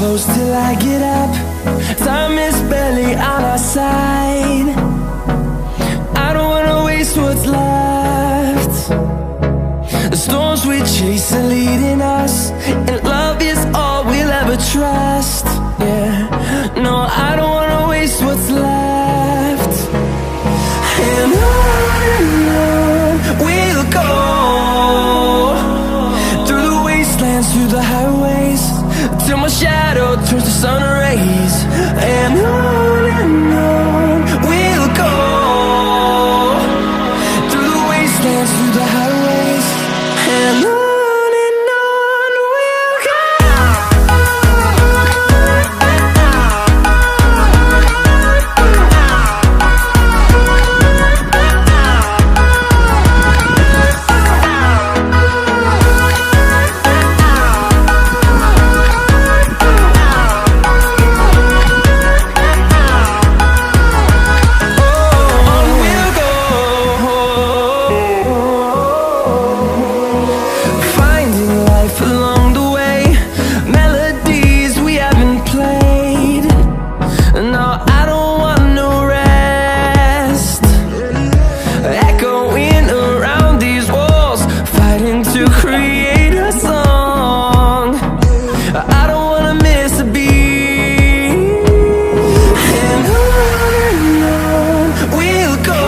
close till I get up. Time is barely on our side. I don't wanna waste what's left. The storms we chase are leading us, and love is all we'll ever trust. Yeah, no, I don't wanna waste what's left. And on we'll go, through the wastelands, through the highways, till my shadow turns to sun rays. And on we'll go, through the wastelands, through the highways, and on we'll go. Finding life alone